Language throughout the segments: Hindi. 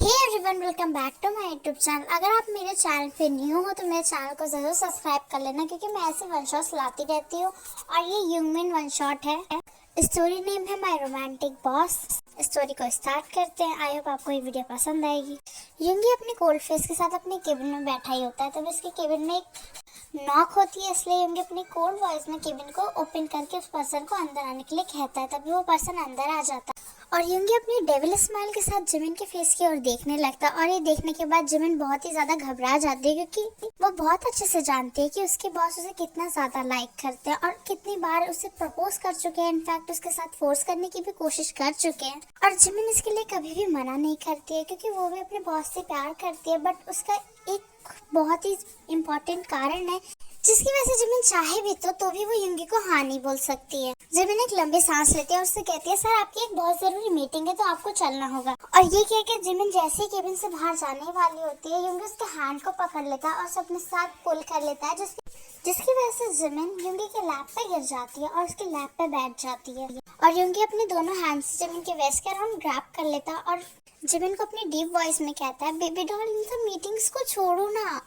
Hey everyone, welcome back to my YouTube channel. अगर आप मेरे चैनल पे न्यू हो तो मेरे चैनल को जरूर सब्सक्राइब कर लेना, क्योंकि मैं ऐसे वन शॉट्स लाती रहती हूँ। और ये यूमिन वन शॉट है। स्टोरी नेम है माय रोमांटिक बॉस। स्टोरी को स्टार्ट करते हैं। आई होप आपको ये वीडियो पसंद आएगी। युंगी अपने कोल्ड फेस के साथ अपने केबिन में बैठा ही होता है, तब इसके केबिन में एक नॉक होती है। इसलिए युंगी अपनी कोल्ड वॉइस में केबिन को ओपन करके उस पर्सन को अंदर आने के लिए कहता है। तभी वो पर्सन अंदर आ जाता है और युंगी अपनी डेविल स्माइल के साथ जिमिन के फेस की ओर देखने लगता है। और ये देखने के बाद जिमिन बहुत ही ज्यादा घबरा जाती है, क्योंकि वो बहुत अच्छे से जानती है कि उसके बॉस उसे कितना ज्यादा लाइक करते हैं और कितनी बार उसे प्रपोज कर चुके हैं। इनफैक्ट उसके साथ फोर्स करने की भी कोशिश कर चुके हैं। और जिमिन इसके लिए कभी भी मना नहीं करती है, क्योंकि वो भी अपने बॉस से प्यार करती है। बट उसका एक बहुत ही इम्पोर्टेंट कारण है जिसकी वजह से जिमिन चाहे भी तो भी वो युंगी को हाँ नहीं बोल सकती है। जिमिन एक लंबी सांस लेती है और उससे कहती है, सर आपकी एक बहुत जरूरी मीटिंग है तो आपको चलना होगा। और ये कह के जिमिन जैसे ही केबिन से बाहर जाने वाली होती है, युंगी उसके हैंड को पकड़ लेता है और उसे अपने साथ पुल कर लेता है, जिसकी वजह से जिमिन युंगी के लैप पे गिर जाती है और उसके लैप पे बैठ जाती है। और युंगी अपने दोनों हैंड से जिमिन के वेस्ट के अराउंड ग्रैब कर लेता है और जिमिन को अपनी डीप वॉइस में कहता है, बेबी डॉल इन सब मीटिंग्स को छोड़ो ना,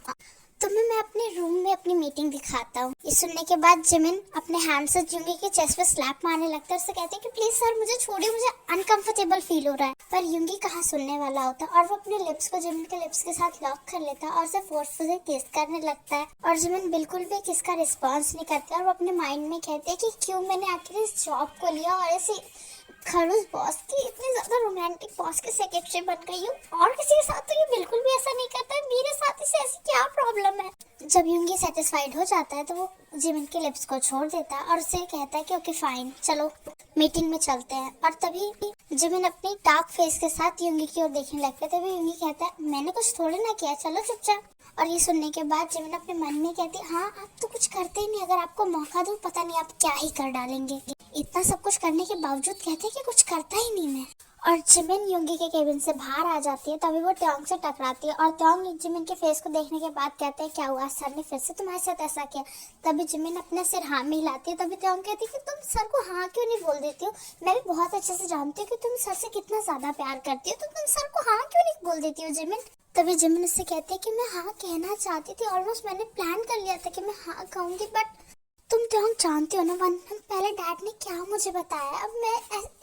तुम्हें मैं अपने रूम में अपनी मीटिंग दिखाता हूँ। ये सुनने के बाद जिमिन अपने हैंड से युंगी के चेस्ट पे स्लैप मारने लगता है। उससे कहते हैं कि प्लीज सर मुझे छोड़िए, मुझे अनकंफर्टेबल फील हो रहा है। पर युंगी कहाँ सुनने वाला होता है और वो अपने लिप्स को जिमिन के लिप्स के साथ लॉक कर लेता है और उसे फोर्सफुली किस करने लगता है। और जिमिन बिल्कुल भी किस का रिस्पॉन्स नहीं करती और वो अपने माइंड में कहते हैं कि क्यों मैंने आखिर इस जॉब को लिया और ऐसे खड़ूस बॉस की, इतनी ज्यादा रोमांटिक बॉस की सेक्रेटरी बन गई हूँ। और किसी के साथ तो ये बिल्कुल भी ऐसा नहीं करता है, मेरे साथ इसे ऐसी क्या प्रॉब्लम है। जब युंगी सेटिस्फाइड हो जाता है तो वो जिमिन के लिप्स को छोड़ देता है और उससे कहता है कि ओके फाइन, चलो मीटिंग में चलते हैं। और तभी जिमिन अपनी डार्क फेस के साथ युंगी की ओर देखने लगता है। तभी युंगी कहता है, मैंने कुछ थोड़ी ना किया, चलो चुपचाप। और ये सुनने के बाद जिमिन अपने मन में कहती है, हाँ आप तो कुछ करते ही नहीं, अगर आपको मौका दूं पता नहीं आप क्या ही कर डालेंगे। इतना सब कुछ करने के बावजूद कहते हैं कि कुछ करता ही नहीं मैं। और जिमिन युंगी के केबिन से बाहर आ जाती है। तभी वो ट्योंग से टकराती है और ट्योंग जिमिन के फेस को देखने के बाद कहते हैं, क्या हुआ, सर ने फिर से तुम्हारे साथ ऐसा किया। तभी जिमिन अपना सिर हाँ में हिलाती है। तभी ट्योंग कहती है कि तुम सर को हाँ क्यों नहीं बोल देती हो, मैं भी बहुत अच्छे से जानती हूँ कि तुम सर से कितना ज्यादा प्यार करती हो, तो तुम सर को हाँ क्यों नहीं बोल देती हो जिमिन। तभी जिमिन उससे कहते हैं कि मैं हाँ कहना चाहती थी, ऑलमोस्ट मैंने प्लान कर लिया था कि मैं हाँ कहूंगी, बट तुम ट्योंग जानती हो ना, 1 मंथ पहले डैड ने क्या मुझे बताया। अब मैं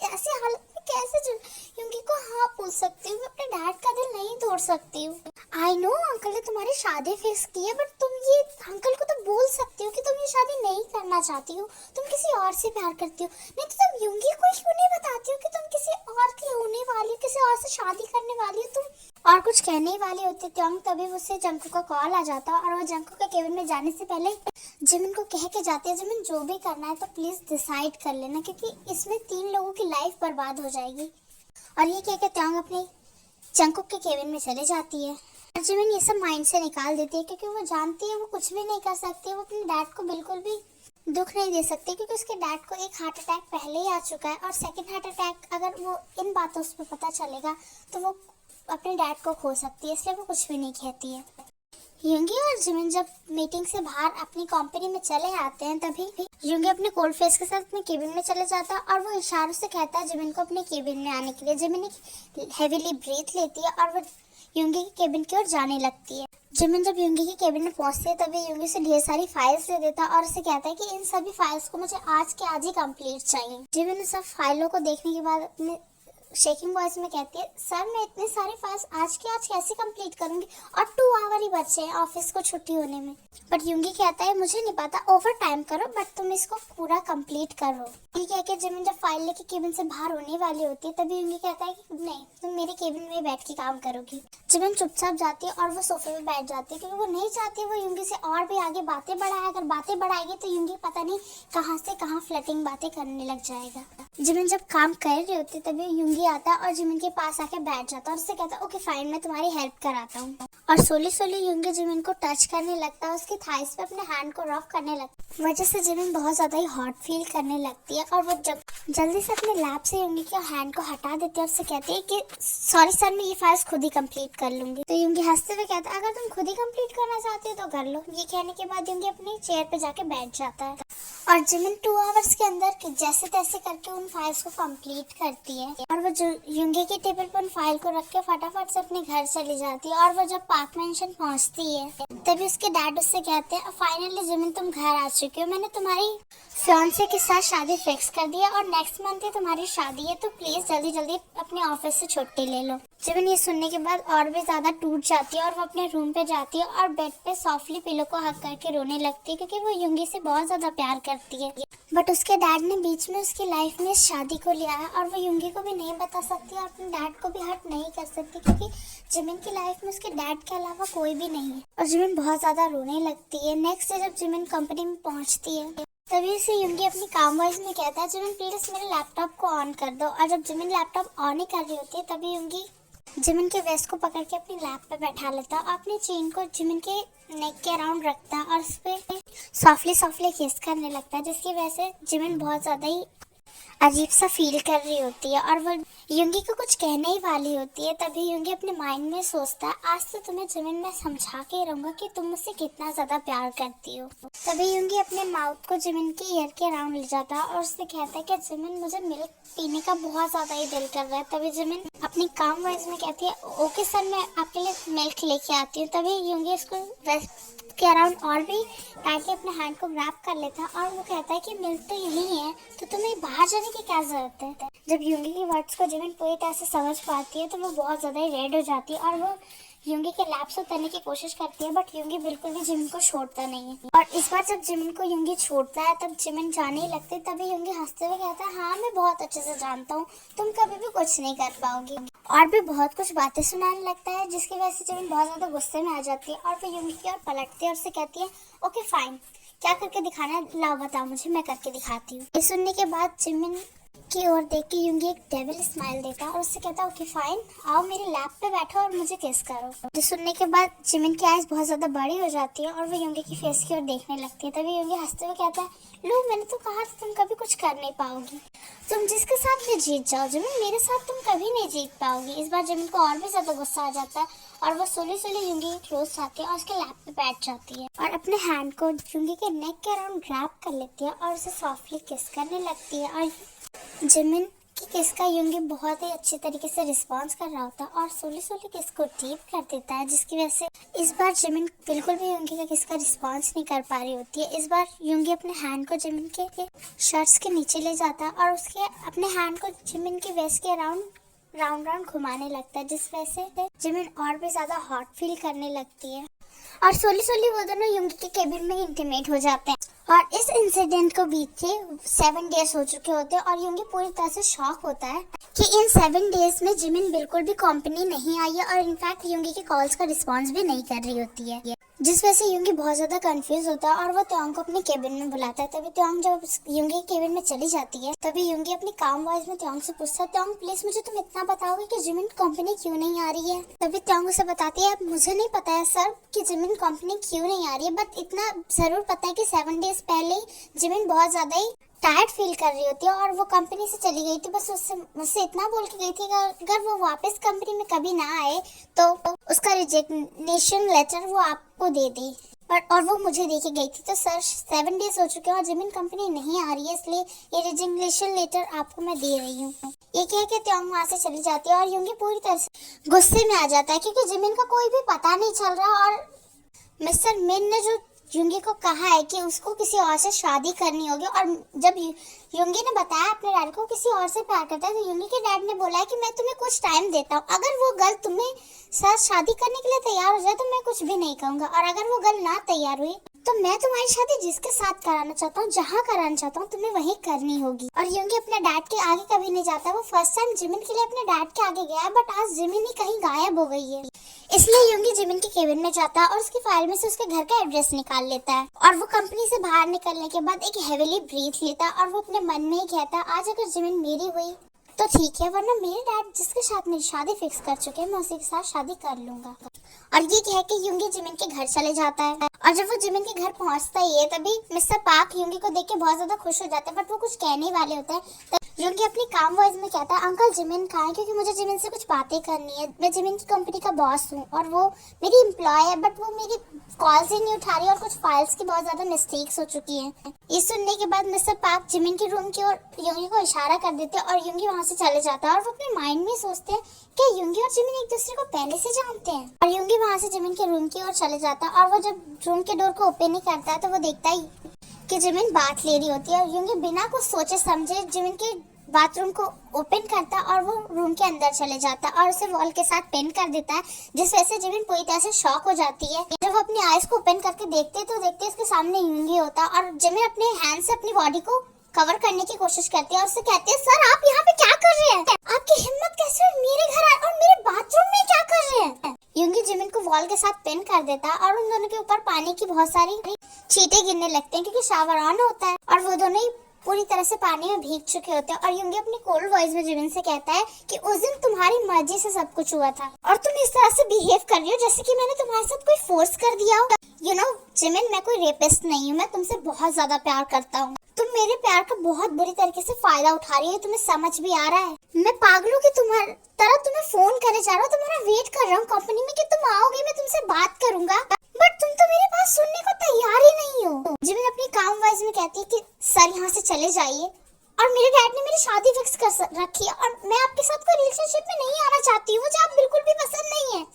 ऐसे हालत में कैसे युंगी को हाँ पूछ सकती हूँ, मैं अपने डैड का दिल नहीं तोड़ सकती हूँ। आई नो अंकल ने तुम्हारी शादी फिक्स की है, बट तुम ये अंकल को तो बोल सकती हो कि तुम ये शादी नहीं करना चाहती हो, तुम किसी और से प्यार करती हो। नहीं तो तुम युंगी को क्यों नहीं बताती हो कि तुम किसी और की होने वाली हो, किसी और से शादी करने वाली हो तुम। और कुछ कहने ही वाली होती ट्योंग, तभी उससे जंकू का कॉल आ जाता है और वो जंकू के केबिन में जाने से पहले जिमिन को कह के जाती है, जिमिन जो भी करना है तो प्लीज डिसाइड कर लेना, क्योंकि इसमें 3 लोगों की लाइफ बर्बाद हो जाएगी। और ये कह के ट्योंग अपने जंकू के केबिन में चले जाती है। और जिमिन ये सब माइंड से निकाल देती है, क्योंकि वो जानती है वो कुछ भी नहीं कर सकती है। वो अपने डैड को बिल्कुल भी दुख नहीं दे सकती, क्योंकि उसके डैड को एक हार्ट अटैक पहले ही आ चुका है और सेकंड हार्ट अटैक अगर वो इन बातों से पता चलेगा तो वो अपने डैड को खो सकती है। इसलिए वो कुछ भी नहीं कहती है। युंगी और जिमिन जब मीटिंग से बाहर अपनी कंपनी में चले आते हैं, तभी युंगी अपने कोल्ड फेस के साथ अपने केबिन में चले जाता है और वो इशारों से कहता है जिमिन को अपने केबिन में आने के लिए। जिमिन हेवीली ब्रीथ लेती है और वो युंगी के केबिन की ओर जाने लगती है। जिमिन जब युंगी के केबिन में पहुंचती है तभी युंगी से ढेर सारी फाइल्स दे देता है और उसे कहता है कि इन सभी फाइल्स को मुझे आज के आज ही कंप्लीट चाहिए। जिमिन सब फाइलों को देखने के बाद अपने शेकिंग वॉइस में कहती है, सर मैं इतने सारे फाइल्स आज के आज कैसे कंप्लीट करूंगी, और 2 आवर ही बचे हैं ऑफिस को छुट्टी होने में। बट युंगी कहता है, मुझे नहीं पता, ओवर टाइम करो बट तुम इसको पूरा कंप्लीट करो। ये कह के जिमिन जब फाइल लेके केबिन से बाहर होने वाली होती है तभी युंगी कहता है कि नहीं, तुम मेरे केबिन में बैठ के काम करोगी। जिमिन चुपचाप जाती है और वो सोफे में बैठ जाती है, क्योंकि वो नहीं चाहती वो युंगी से और भी आगे बातें बढ़ाए। अगर बातें बढ़ाएगी तो युंगी पता नहीं कहाँ से कहाँ फ्लर्टिंग बातें करने लग जाएगा। जिमिन जब काम कर रही होती तभी युंगी आता है और जिमिन के पास आके बैठ जाता है और उससे कहता है, ओके फाइन, मैं तुम्हारी हेल्प कराता हूँ। और सोली सोली युंगी जिमिन को टच करने लगता है, उसकी थाइस पे अपने हैंड को रफ करने लगता है। वजह से जिमिन बहुत ज्यादा ही हॉट फील करने लगती है और वो जब जल्दी से अपने लैब से युंगी के हैंड को हटा देती है और उससे कहती है कि सॉरी सर, मैं ये फाइल्स खुद ही कंप्लीट कर लूंगी। तो युंगी हंसते हुए कहता है, अगर तुम खुद ही कंप्लीट करना चाहती हो तो कर लो। ये कहने के बाद युंगी अपनी चेयर पे जाके बैठ जाता है और जिमिन 2 आवर्स के अंदर जैसे तैसे करके उन फाइल्स को कंप्लीट करती है। और वो जो युंगी के टेबल पर फाइल को रख के फटाफट से अपने घर चली जाती है। और वो जब पार्क मेंशन पहुंचती है तभी उसके डैड उससे कहते हैं फाइनली जिमिन तुम घर आ चुके हो, मैंने तुम्हारी फियांसे के साथ शादी फिक्स कर दिया और नेक्स्ट मंथ ही तुम्हारी शादी है, तो प्लीज जल्दी जल्दी अपने ऑफिस से छुट्टी ले लो। जिमिन ये सुनने के बाद और भी ज्यादा टूट जाती है और वो अपने रूम पे जाती है और बेड पे सॉफ्टली पिलो को हक करके रोने लगती है क्योंकि वो युंगी से बहुत ज्यादा प्यार करती है। बट उसके डैड ने बीच में उसकी लाइफ में इस शादी को लिया है और वो युंगी को भी नहीं बता सकती और अपने डैड को भी हर्ट नहीं कर सकती क्योंकि जिमिन की लाइफ में उसके डैड के अलावा कोई भी नहीं है। और जिमिन बहुत ज्यादा रोने लगती है। नेक्स्ट डे जब जिमिन कंपनी में पहुंचती है तभी से युंगी अपनी काम वॉइस में कहता है जिमिन प्लीज मेरे लैपटॉप को ऑन कर दो। और जब जिमिन लैपटॉप ऑन ही कर रही होती है तभी युंगी जिमिन के वेस्ट को पकड़ के अपनी लैप पे बैठा लेता है, अपनी चेन को जिमिन के नेक के अराउंड रखता है और उस पर सॉफ्टली किस करने लगता है, जिसकी वजह से जिमिन बहुत ज्यादा ही अजीब सा फील कर रही होती है और वो युंगी को कुछ कहने ही वाली होती है। तभी युंगी अपने माइंड में सोचता है आज से तुम्हें जिमिन मैं समझा के रहूंगा कि तुम मुझसे कितना ज्यादा प्यार करती हो। तभी युंगी अपने माउथ को जिमिन के ईयर के अराउंड ले जाता है और उससे कहता है कि जिमिन मुझे मिल्क पीने का बहुत ज्यादा ही दिल कर रहा है। तभी जिमिन अपनी काम वॉइस में कहती है ओके सर मैं आपके लिए मिल्क लेके आती हूँ। तभी युंगी उसको के अराउंड और भी टाइटली अपने हैंड को ग्रैब कर लेता है और वो कहता है कि मिल्क तो यही है तो तुम्हें बाहर जाने की क्या जरूरत है। जब युंगी की वर्ड्स को जिमिन पूरी तरह से समझ पाती है तो वो बहुत ज्यादा ही रेड हो जाती है और वो युंगी के लैप से उतरने की कोशिश करती है बट युंगी बिल्कुल भी जिमिन को छोड़ता नहीं है। और इस बार जब जिमिन को युंगी छोड़ता है तब जिमिन जाने ही लगती है। तभी युंगी हंसते हुए कहता है हाँ मैं बहुत अच्छे से जानता हूँ तुम कभी भी कुछ नहीं कर पाओगी। और भी बहुत कुछ बातें सुनाने लगता है जिसकी वजह से जिमिन बहुत ज्यादा गुस्से में आ जाती है और फिर युंगी की ओर पलटती है और उससे कहती है ओके फाइन क्या करके दिखाना है लाओ बताओ मुझे मैं करके दिखाती हूँ। ये सुनने के बाद जिमिन की ओर देख के युंगी एक डेविल स्माइल देता है और उससे कहता है ओके फाइन आओ मेरे लैप पे बैठो और मुझे किस करो। जो सुनने के बाद जिमिन की आइज बहुत ज्यादा बड़ी हो जाती है और वो युंगी की फेस की ओर देखने लगती है। तभी युंगी हंसते हुए कहता है लो मैंने तो कहा था तुम कभी कुछ कर नहीं पाओगी, तुम जिसके साथ भी जीत जाओ जिमिन मेरे साथ तुम कभी नहीं जीत पाओगी। इस बार जिमिन को और भी ज्यादा गुस्सा आ जाता है और वो सोली युंगी के क्लोज जाती है और उसके लैप पे बैठ जाती है और अपने हैंड को युंगी के नेक के अराउंड ग्रैब कर लेती है और उसे सॉफ्टली किस करने लगती है। और जिमिन की किस का युंगी बहुत ही अच्छी तरीके से रिस्पॉन्स कर रहा होता है और सोली किस को डीप कर देता है जिसकी वजह से इस बार जिमिन बिल्कुल भी युंगी का किस का रिस्पॉन्स नहीं कर पा रही होती है। इस बार युंगी अपने हैंड को जिमिन के शर्ट्स के नीचे ले जाता है और उसके अपने हैंड को जिमिन के वेस्ट के अराउंड राउंड घुमाने लगता है जिस वजह से जिमिन और भी ज्यादा हॉट फील करने लगती है और सोली वो दोनों युंगी के केबिन में इंटीमेट हो जाते हैं। और इस इंसिडेंट को बीते 7 डेज हो चुके होते हैं और युंगी पूरी तरह से शॉक होता है कि इन 7 डेज में जिमिन बिल्कुल भी कंपनी नहीं आई है और इनफैक्ट युंगी की कॉल्स का रिस्पॉन्स भी नहीं कर रही होती है, जिस वजह से युंगी बहुत ज्यादा कंफ्यूज होता है और वो त्योंग को अपने केबिन में बुलाता है। तभी त्योंग जब युंगी के केबिन में चली जाती है तभी युंगी अपनी काम वॉइस में त्योंग से पूछता है त्योंग प्लीज मुझे तुम इतना बताओगे कि जिमिन कंपनी क्यों नहीं आ रही है। तभी त्योंग उसे बताती है अब मुझे नहीं पता है सर कि जिमिन कंपनी क्यों नहीं आ रही है बट इतना जरूर पता है कि 7 डेज पहले जिमिन बहुत ज्यादा ही टायर्ड फील कर रही होती है और वो कंपनी से चली गई थी। बस मुझसे इतना बोल के गई थी कि अगर वो वापस कंपनी में कभी ना आए तो उसका रिजिग्नेशन लेटर वो आपको दे दे और वो मुझे दे के गई थी। तो सर 7 डेज हो चुके हैं और जिमिन कंपनी नहीं आ रही है इसलिए ये रिजिग्नेशन लेटर आपको मैं दे रही हूँ। ये कह के त्योंग वहाँ से चली जाती है और युंगी पूरी तरह से गुस्से में आ जाता है क्योंकि जिमिन का कोई भी पता नहीं चल रहा और मिस्टर मिन ने जो युंगी को कहा है कि उसको किसी और से शादी करनी होगी और जब युंगी ने बताया अपने डैड को किसी और से प्यार करता है तो युंगी के डैड ने बोला है कि मैं तुम्हें कुछ टाइम देता हूँ, अगर वो गर्ल तुम्हें साथ शादी करने के लिए तैयार हो जाए तो मैं कुछ भी नहीं कहूँगा और अगर वो गर्ल ना तैयार हुई तो मैं तुम्हारी शादी जिसके साथ कराना चाहता हूँ जहाँ कराना चाहता हूँ तुम्हें वही करनी होगी। और युंगी अपने डैड के आगे कभी नहीं जाता, वो फर्स्ट टाइम जिमिन के लिए अपने डैड के आगे गया बट आज जिमिन ही कहीं गायब हो गई है इसलिए युंगी जिमिन के केबिन में जाता है और उसकी फाइल में से उसके घर का एड्रेस निकाल लेता है और वो कंपनी से बाहर निकलने के बाद एक हेविली ब्रीथ लेता है और वो अपने मन में ही कहता है आज अगर जिमिन मेरी हुई तो ठीक है वरना मेरे डैड जिसके साथ मेरी शादी फिक्स कर चुके हैं मैं उसी के साथ शादी कर लूंगा। और ये कह के युंगी जिमिन के घर चले जाता है और जब वो जिमिन के घर पहुंचता ही है तभी मिस्टर पार्क युंगी को देख के बहुत ज्यादा खुश हो जाता है बट वो कुछ कहने वाले होते हैं यूंगी अपनी काम वॉइस में कहता है अंकल जिमिन कहाँ है, क्योंकि मुझे जिमिन से कुछ बातें करनी है। मैं जिमिन की कंपनी का बॉस हूँ और वो मेरी एम्प्लॉय है, बट वो मेरी कॉल्स ही नहीं उठा रही और कुछ फाइल्स की बहुत ज्यादा मिस्टेक्स हो चुकी हैं। ये सुनने के बाद मिस्टर पार्क जिमिन के रूम की ओर यूंगी को इशारा कर देते हैं और यूंगी वहाँ से चले जाता है। और वो अपने माइंड में सोचते हैं कि यूंगी और जिमिन एक दूसरे को पहले से जानते हैं। और यूंगी वहाँ से जिमिन के रूम की ओर चले जाता है और वो जब रूम के डोर को ओपन नहीं करता है तो वो देखता है कि जिमिन बात ले रही होती है। और यूंगी बिना कुछ सोचे समझे जिमिन के बाथरूम को ओपन करता और वो रूम के अंदर चले जाता और उसे वॉल के साथ पेन कर देता है, जिस वजह से जिमिन पूरी तरह से शॉक हो जाती है। जब वो अपनी आईज को ओपन करके देखते तो देखते उसके सामने यूंगी होता और जिमिन अपने हैंड से अपनी बॉडी को कवर करने की कोशिश करती है और उससे कहती है सर आप यहाँ पे क्या कर रहे हैं, आपकी हिम्मत कैसे हुई मेरे घर आए और मेरे बाथरूम में क्या कर रहे हैं। यूंगी जिमिन को वॉल के साथ पेन कर देता है और उन दोनों के ऊपर पानी की बहुत सारी छींटे गिरने लगते हैं, क्योंकि शावर ऑन होता है और वो दोनों ही पूरी तरह से पानी में भीग चुके होते हैं। और यूंगी अपनी कोल्ड वॉइस में जिमिन से कहता है कि उस दिन तुम्हारी मर्जी से सब कुछ हुआ था और तुम इस तरह से बिहेव कर रही हो जैसे कि मैंने तुम्हारे साथ कोई फोर्स कर दिया हो। यू नो जिमिन, मैं कोई रेपिस्ट नहीं हूँ, मैं तुमसे बहुत ज्यादा प्यार करता हूँ। तुम मेरे प्यार का बहुत बुरी तरीके से फायदा उठा रही है, तुम्हें समझ भी आ रहा है। मैं पागलों की तुम्हारी तरह तुम्हें फोन करे जा रहा हूँ, तुम्हारा वेट कर रहा हूँ कंपनी में कि तुम आओगे, मैं तुमसे बात करूंगा, बट तुम तो मेरी बात सुनने को तैयार ही नहीं हो। जिमिन अपनी काम वॉइस में कहती है कि सर यहाँ से चले जाइए और मेरे डैड ने मेरी शादी फिक्स कर रखी है और मैं आपके साथ कोई रिलेशनशिप में नहीं आना चाहती हूँ, मुझे आप बिल्कुल भी पसंद नहीं है।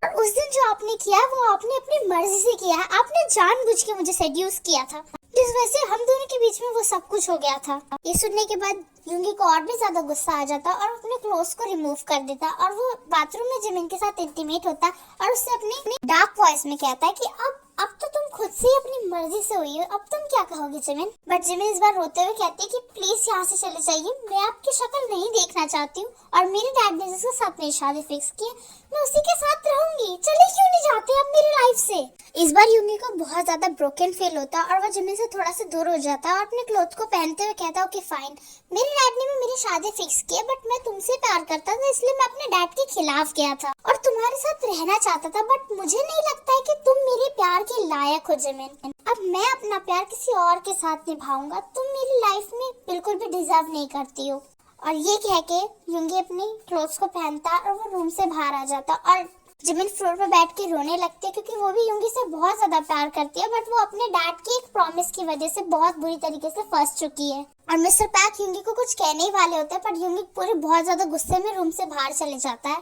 और उस दिन जो आपने किया वो आपने अपनी मर्जी से किया है, आपने जानबूझ के मुझे सेड्यूस किया था, जिस वजह से हम दोनों के बीच में वो सब कुछ हो गया था। ये सुनने के बाद यूंगी को और भी ज्यादा गुस्सा आ जाता और अपने क्लोथ्स को रिमूव कर देता और वो बाथरूम में जिमिन के साथ इंटीमेट होता और उससे अपनी डार्क वॉइस में कहता है कि अब तो तुम खुद से ही अपनी मर्जी से हुई हो, अब तुम क्या कहोगे जिमिन। बट जिमिन इस बार रोते हुए कहती है कि प्लीज यहाँ से चले जाइए, मैं आपकी शक्ल नहीं देखना चाहती हूँ और मेरे डैड ने जिसके साथ मेरी शादी फिक्स की है मैं उसी के साथ रहूंगी, चले क्यों नहीं जाते आप मेरी लाइफ से। इस बार यूंगी को बहुत ज्यादा ब्रोकन फील होता और वो जिमिन से थोड़ा सा दूर हो जाता और अपने क्लोथ को पहनते हुए कहता ओके फाइन, मेरे डैड ने भी मेरी शादी फिक्स की है, बट मैं तुमसे प्यार करता था इसलिए मैं अपने डैड के खिलाफ गया था और तुम्हारे साथ रहना चाहता था, बट मुझे नहीं लगता है कि तुम मेरे प्यार के लायक हो जिमिन। अब मैं अपना प्यार किसी और के साथ निभाऊंगा, तुम मेरी लाइफ में बिल्कुल भी डिजर्व नहीं करती हो। और ये कह के यूंगी अपनी क्लोथ्स को पहनता और वो रूम से बाहर आ जाता और जिमिन फ्लोर पर बैठ के रोने लगती है, क्योंकि वो भी यूंगी से बहुत ज्यादा प्यार करती है, बट वो अपने डैड की एक प्रॉमिस की वजह से बहुत बुरी तरीके से फंस चुकी है। और मिस्टर पैक यूंगी को कुछ कहने ही वाले होते हैं, पर यूंगी पूरे बहुत ज्यादा गुस्से में रूम से बाहर चले जाता है,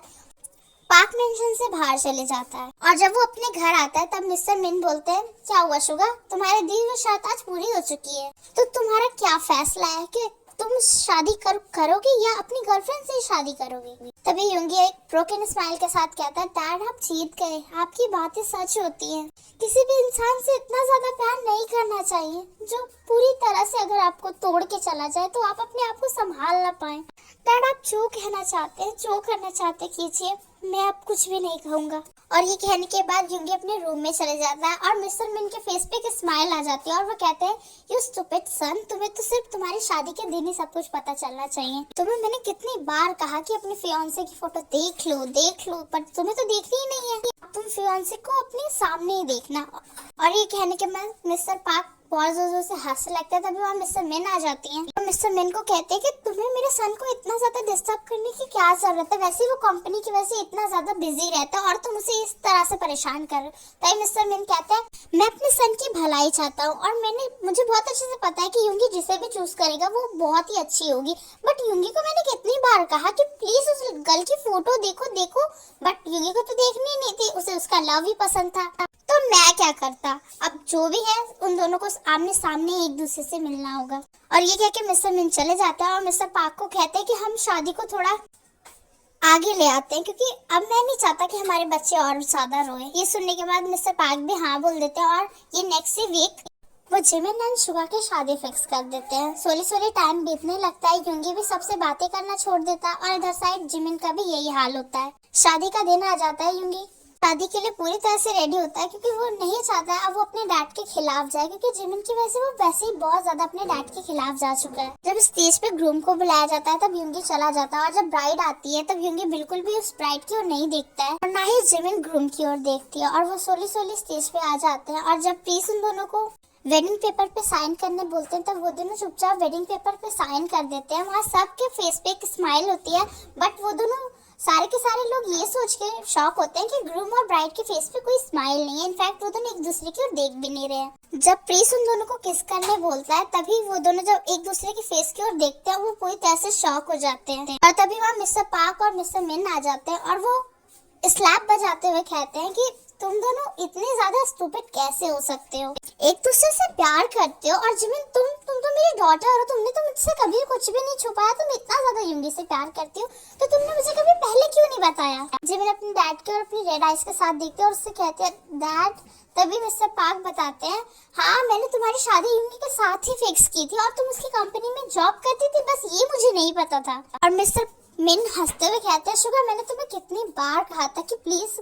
पार्क मेंशन से बाहर चले जाता है। और जब वो अपने घर आता है तब मिस्टर मिन बोलते हैं क्या हुआ शुगर, तुम्हारी दी हुई शर्त आज पूरी हो चुकी है, तो तुम्हारा क्या फैसला है कि तुम शादी करोगे या अपनी गर्लफ्रेंड से शादी करोगे। तभी यूंगी एक ब्रोकन स्माइल के साथ कहता है डैड आप जीत गए, आपकी बातें सच होती हैं, किसी भी इंसान से इतना ज्यादा प्यार नहीं करना चाहिए जो पूरी तरह से अगर आपको तोड़ के चला जाए तो आप अपने आप को संभाल ना पाए। डैड आप जो कहना चाहते हैं जो करना चाहते कीजिए, मैं अब कुछ भी नहीं कहूँगा। और ये कहने के बाद यूंगी अपने रूम में चले जाता है और मिस्टर मिन के फेस पे एक स्माइल आ जाती है और वो कहते हैं यू स्टूपिड सन, तुम्हें तो सिर्फ तुम्हारी शादी के दिन ही सब कुछ पता चलना चाहिए। तुम्हें मैंने कितनी बार कहा कि अपने फियांसे की फोटो देख लो, पर तुम्हें तो देखनी ही नहीं है, तुम फियांसे को अपने सामने ही देखना। और ये कहने के बाद मिस्टर पार्क बहुत जोर से हंसने लगता है, तभी वहाँ मिस्टर मिन आ जाती हैं और मिस्टर मिन को कहते हैं कि तुम्हें मेरे सन को इतना ज्यादा डिस्टर्ब करने की क्या जरूरत है, वैसे वो कंपनी की वजह से इतना ज्यादा बिजी रहता है और तुम उसे इस तरह से परेशान कर रहे हो। तभी मिस्टर मिन कहता है मैं अपने सन की भलाई चाहता हूँ और मुझे बहुत अच्छे से पता है कि यूंगी जिसे भी चूज करेगा वो बहुत ही अच्छी होगी, बट यूंगी को मैंने कितनी बार कहा कि प्लीज उस गर्ल की फोटो देखो, बट यूंगी को तो देखनी नहीं थी, उसे उसका लव ही पसंद था, तो मैं क्या करता। अब जो भी है उन दोनों को आमने सामने एक दूसरे से मिलना होगा। और ये कह के मिस्टर मिन चले जाता है और मिस्टर पार्क को कहते हैं कि हम शादी को थोड़ा आगे ले आते हैं, क्योंकि अब मैं नहीं चाहता कि हमारे बच्चे और ज्यादा रोए। ये सुनने के बाद मिस्टर पार्क भी हाँ बोल देते हैं और ये नेक्स्ट वीक वो जिमिन एंड शुगा की शादी फिक्स कर देते हैं। सोली टाइम बीतने लगता है, यूंगी भी सबसे बातें करना छोड़ देता है और इधर साइड जिमिन का भी यही हाल होता है। शादी का दिन आ जाता है, यूंगी शादी के लिए पूरी तरह से रेडी होता है क्योंकि वो नहीं चाहता है अब वो अपने डैड के खिलाफ जाए, क्योंकि जिमिन की वजह से वो वैसे ही बहुत ज्यादा अपने डैड के खिलाफ जा चुका है। जब स्टेज पे ग्रूम को बुलाया जाता है तब यूंगी चला जाता है और जब ब्राइड आती है तब यूंगी बिल्कुल भी उस ब्राइड की ओर नहीं देखता है और ना ही जिमिन ग्रूम की ओर देखती है और वो सोली स्टेज पे आ जाते हैं। और जब प्रीस उन दोनों को वेडिंग पेपर पे साइन करने बोलते हैं, तब वो दोनों चुपचाप वेडिंग पेपर पे साइन कर देते हैं। वहाँ सबके फेस पे एक स्माइल होती है, बट वो दोनों सारे के सारे लोग ये सोच के शॉक होते हैं कि ग्रूम और ब्राइड के फेस पे कोई स्माइल नहीं है। इनफैक्ट वो दोनों एक दूसरे की ओर देख भी नहीं रहे हैं। जब प्रीस उन दोनों को किस करने बोलता है, तभी वो दोनों जब एक दूसरे के फेस की ओर देखते हैं, वो पूरी तरह से शॉक हो जाते हैं। और तभी वहाँ मिस्टर पार्क और मिस्टर मिन आ जाते हैं और वो स्लैप बजाते हुए कहते हैं कि तुम दोनों इतने ज्यादा स्टूपिड कैसे हो सकते हो, एक दूसरे से प्यार करते हो, और जिमिन तुम तो मेरी डॉटर हो, तुमने तो मुझसे कभी कुछ भी नहीं छुपाया, तुम इतना ज्यादा युंगी से प्यार करती हो, तो तुमने मुझे कभी पहले क्यों नहीं बताया। जिमिन अपने डैड के और अपनी रेड आइज के साथ देखते हैं और उससे कहते हैं डैड। तभी मिस्टर पार्क बताते हैं, हाँ मैंने तुम्हारी शादी युंगी के साथ ही फिक्स की थी और तुम उसकी कंपनी में जॉब करती थी, बस ये मुझे नहीं पता था। और मिस्टर मिन हंसते हुए कहते हैं, शुगर मैंने तुम्हें कितनी बार कहा था कि प्लीज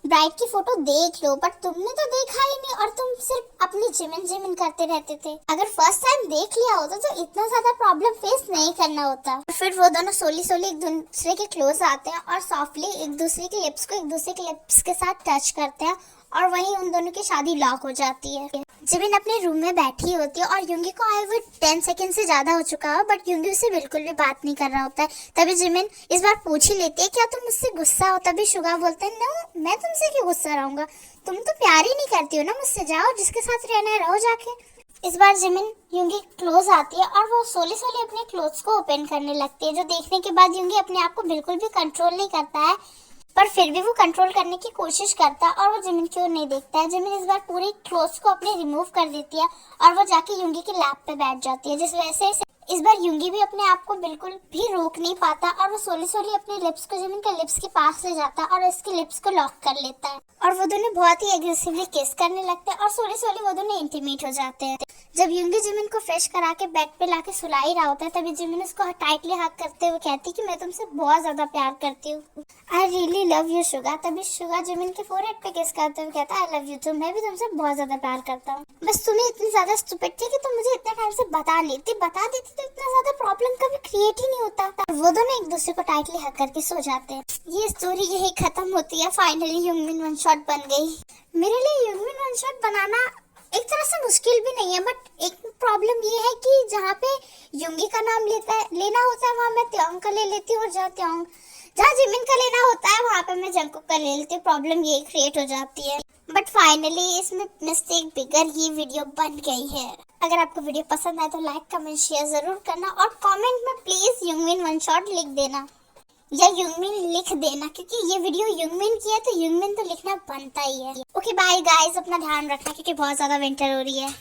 ब्राइड की फोटो देख लो, बट तुमने तो देखा ही नहीं और तुम सिर्फ अपनी जिमिन करते रहते थे। अगर फर्स्ट टाइम देख लिया होता तो इतना ज्यादा प्रॉब्लम फेस नहीं करना होता। फिर वो दोनों सोली एक दूसरे के क्लोज आते हैं और सॉफ्टली एक दूसरे के लिप्स को एक दूसरे के लिप्स के साथ टच करते हैं और वहीं उन दोनों की शादी लॉक हो जाती है। जिमिन अपने रूम में बैठी होती है और युंगी को आए हुए 10 सेकंड से ज्यादा हो चुका है, बट युंगी उससे बिल्कुल भी बात नहीं कर रहा होता है। तभी जिमिन इस बार पूछ ही लेती है, क्या तुम मुझसे गुस्सा हो। तभी शुगा बोलते हैं, नो मैं तुमसे क्यों गुस्सा रहूंगा, तुम तो प्यार ही नहीं करती हो ना मुझसे, जाओ जिसके साथ रहना है रहो जाके। इस बार जिमिन युंगी क्लोज आती है और वो सोली अपने क्लोथ्स को ओपन करने लगती है, जो देखने के बाद युंगी अपने आप को बिल्कुल भी कंट्रोल नहीं करता है, पर फिर भी वो कंट्रोल करने की कोशिश करता है और वो जिमिन की ओर नहीं देखता है। जिमिन इस बार पूरी क्लोथ्स को अपने रिमूव कर देती है और वो जाके युंगी के लैप पे बैठ जाती है, जिस वजह से इस बार युंगी भी अपने आप को बिल्कुल भी रोक नहीं पाता और वो सोली अपने लिप्स को जिमिन के लिप्स के पास ले जाता है और इसके लिप्स को लॉक कर लेता है और वो दोनों बहुत ही एग्रेसिवली किस करने लगते हैं और सोली वो दोनों इंटीमेट हो जाते हैं। जब युंगी जिमिन को फ्रेश करा के बेड पे लाके सुला ही रहा होता है, तभी जिमिन उसको टाइटली हग करते हुए कहती कि मैं तुमसे बहुत ज्यादा प्यार करती हूँ, I really love you Suga. तभी शुगा जिमिन के फोरहेड पे किस करते हुए कहता है, आई लव यू टू, मैं भी तुमसे बहुत ज्यादा प्यार करता हूँ, बस तुम्हें इतनी ज्यादा स्टूपिड थी कि तुम मुझे इतना टाइम से बता देती तो इतना ज्यादा प्रॉब्लम कभी क्रिएट ही नहीं होता। वो दोनों एक दूसरे को टाइटली हग करके सो जाते हैं। ये स्टोरी यही खत्म होती है। फाइनली यूंगमिन वन शॉट बन गई। मेरे लिए यूंगमिन वन शॉट बनाना एक तरह से मुश्किल भी नहीं है, बट एक प्रॉब्लम ये है कि जहाँ पे युंगी का नाम लेना होता है वहाँ मैं त्योंग का ले लेती हूँ, और जहाँ जिमिन का लेना होता है वहाँ पे मैं जंगकुक का ले लेती हूँ। प्रॉब्लम ये क्रिएट हो जाती है, बट फाइनली इसमें मिस्टेक बिगर ये वीडियो बन गई है। अगर आपको वीडियो पसंद आए तो लाइक कमेंट शेयर जरूर करना और कमेंट में प्लीज यूंगमिन वन शॉट लिख देना या यूंगमिन लिख देना, क्योंकि ये वीडियो यूंगमिन की है तो यूंगमिन तो लिखना बनता ही है। ओके बाय गाइस, अपना ध्यान रखना क्योंकि बहुत ज्यादा विंटर हो रही है।